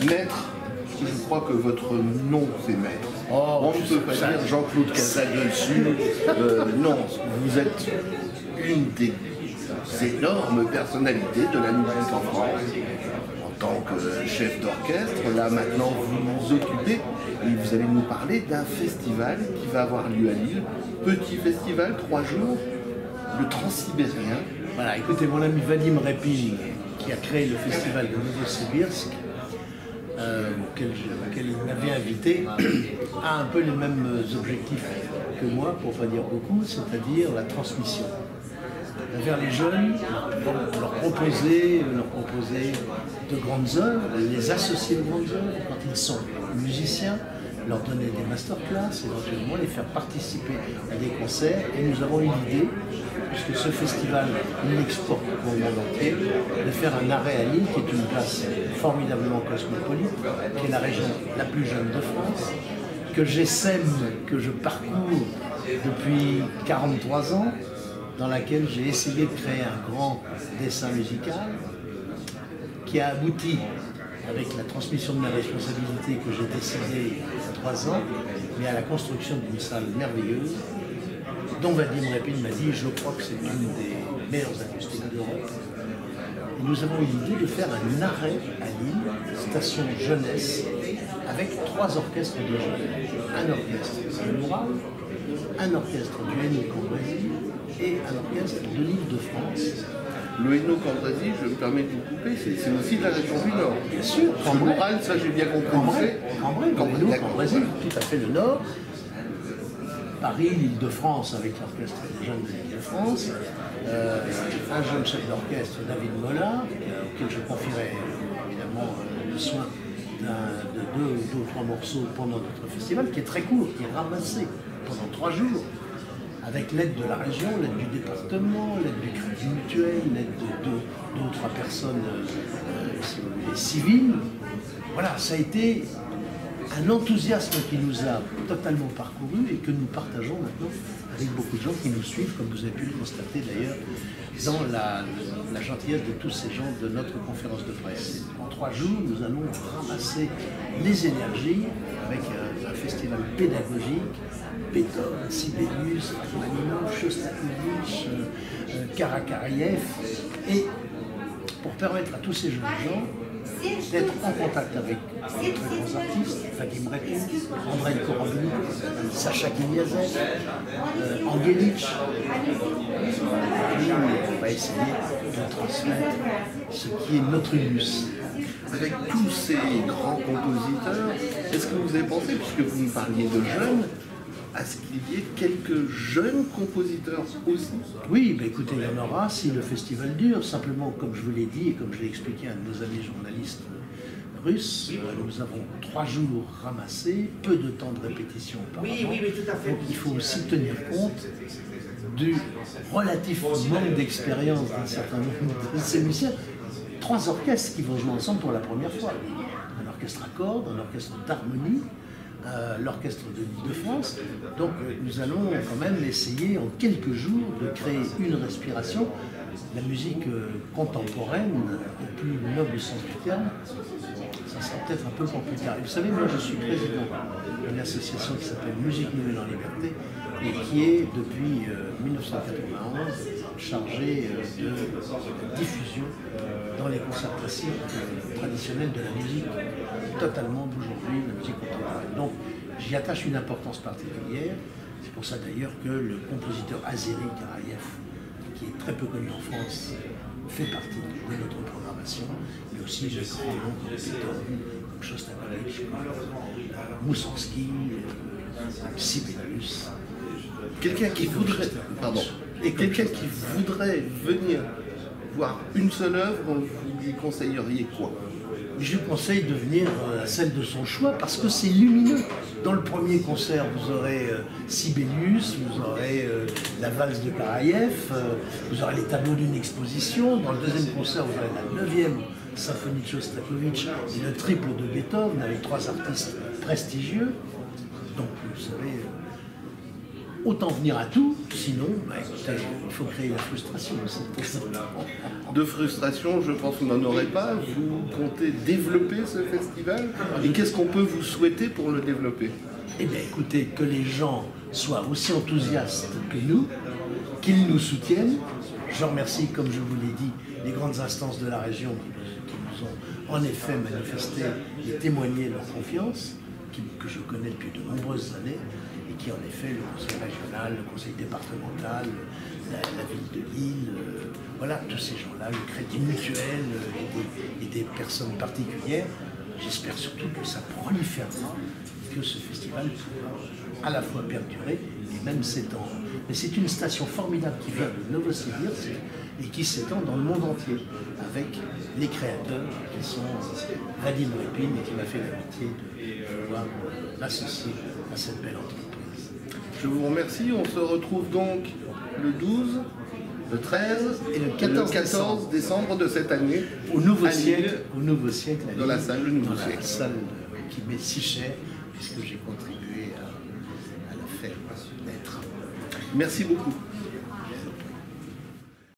Maître, je crois que votre nom c'est Maître. Oh, on ne peut pas dire Jean-Claude Casa dessus. Non, vous êtes une des énormes personnalités de la musique en France. En tant que chef d'orchestre, là maintenant vous vous occupez et vous allez nous parler d'un festival qui va avoir lieu à Lille. Petit festival, 3 jours, le Transsibérien. Voilà, écoutez, mon ami Vadim Repin, qui a créé le festival de Novosibirsk, auquel il m'avait invité, a un peu les mêmes objectifs que moi, pour ne pas dire beaucoup, c'est-à-dire la transmission. Vers les jeunes, leur proposer de grandes œuvres, les associer aux grandes œuvres quand ils sont musiciens, leur donner des masterclass, éventuellement les faire participer à des concerts. Et nous avons eu l'idée, puisque ce festival il exporte au monde entier, de faire un arrêt à Lille, qui est une place formidablement cosmopolite, qui est la région la plus jeune de France, que j'essaime, que je parcours depuis 43 ans, dans laquelle j'ai essayé de créer un grand dessin musical qui a abouti avec la transmission de mes responsabilités que j'ai décidé il y a 3 ans, mais à la construction d'une salle merveilleuse dont Vadim Repin m'a dit « je crois que c'est une des meilleures acoustiques d'Europe ». Et nous avons eu l'idée de faire un arrêt à Lille, station jeunesse, avec 3 orchestres de jeunes. Un orchestre de l'Oural, un orchestre du Hainaut au Brésil et un orchestre de l'Île-de-France. Le Hainaut-Cambrésis, je me permets de vous couper, c'est aussi de la région du Nord. Bien sûr. L'Oural, ça j'ai bien compris. Cambrésis, tout à fait le Nord. Paris, l'Île-de-France avec l'orchestre des jeunes de l'Île-de-France. Un jeune chef d'orchestre, David Mollard, auquel je confierai évidemment le soin de 2 ou 3 morceaux pendant notre festival, qui est très court, qui est ramassé pendant 3 jours, avec l'aide de la région, l'aide du département, l'aide du Crédit Mutuel, l'aide de 2 ou 3 personnes civiles. Voilà, ça a été un enthousiasme qui nous a totalement parcouru et que nous partageons maintenant avec beaucoup de gens qui nous suivent, comme vous avez pu le constater d'ailleurs, dans la gentillesse de tous ces gens de notre conférence de presse. En 3 jours, nous allons ramasser les énergies avec un festival pédagogique, Beethoven, Sibelius, Rachmaninoff, Shostakovich, Karakariev, et pour permettre à tous ces jeunes gens d'être en contact avec de très grands artistes, Vadim Repin, Andrei Korobin, Sacha Kniazev, Angelich. On va essayer de transmettre ce qui est notre humus. Avec tous ces grands compositeurs, est-ce que vous avez pensé, puisque vous me parliez de jeunes, à ce qu'il y ait quelques jeunes compositeurs aussi? Oui, bah écoutez, il y en aura si le festival dure. Simplement, comme je vous l'ai dit et comme je l'ai expliqué à nos amis journalistes russes, nous avons 3 jours ramassés, peu de temps de répétition auparavant. Oui, tout à fait. Donc il faut aussi tenir compte du relatif manque d'expérience d'un certain nombre de ces musiciens. 3 orchestres qui vont jouer ensemble pour la première fois. Un orchestre à cordes, un orchestre d'harmonie, l'orchestre de l'Île-de-France. Donc nous allons quand même essayer en quelques jours de créer une respiration. La musique contemporaine, au plus noble sens du terme, ça sera peut-être un peu compliqué. Et vous savez, moi je suis président d'une association qui s'appelle Musique Nouvelle en Liberté et qui est depuis 1991 chargée de diffusion dans les concerts classiques traditionnels de la musique totalement d'aujourd'hui, la musique contemporaine. Donc j'y attache une importance particulière. C'est pour ça d'ailleurs que le compositeur Azeri Karayev, qui est très peu connu en France, fait partie de notre programmation, mais aussi des grands noms comme Beethoven, comme Shostakovich, Moussorgsky, Sibelius. Quelqu'un qui voudrait, venir voir une seule œuvre, vous lui conseilleriez quoi? Je lui conseille de venir à celle de son choix parce que c'est lumineux. Dans le premier concert, vous aurez Sibelius, vous aurez la valse de Karayev, vous aurez les tableaux d'une exposition. Dans le deuxième concert, vous aurez la 9e symphonie de Shostakovich et le triple de Beethoven avec 3 artistes prestigieux. Donc, vous savez, autant venir à tout, sinon, écoutez, il faut créer la frustration aussi. De frustration, je pense que vous n'en aurez pas. Vous comptez développer ce festival? Et qu'est-ce qu'on peut vous souhaiter pour le développer? Eh bien, écoutez, que les gens soient aussi enthousiastes que nous, qu'ils nous soutiennent. Je remercie, comme je vous l'ai dit, les grandes instances de la région qui nous ont en effet manifesté et témoigné leur confiance, que je connais depuis de nombreuses années, et qui en effet, le conseil régional, le conseil départemental, la ville de Lille, voilà, tous ces gens-là, le crédit mutuel et des personnes particulières. J'espère surtout que ça proliférera, que ce festival pourra à la fois perdurer et même s'étendre. Mais c'est une station formidable qui vient de Novosibirsk et qui s'étend dans le monde entier, avec les créateurs qui sont Vadim Repin et qui m'a fait l'amitié de pouvoir l'associer à cette belle entreprise. Je vous remercie. On se retrouve donc le 12, le 13 et le 14 décembre de cette année au Nouveau Siècle, dans la salle Le Nouveau Siècle. La salle qui m'est si chère, puisque j'ai contribué à la faire naître. Merci beaucoup.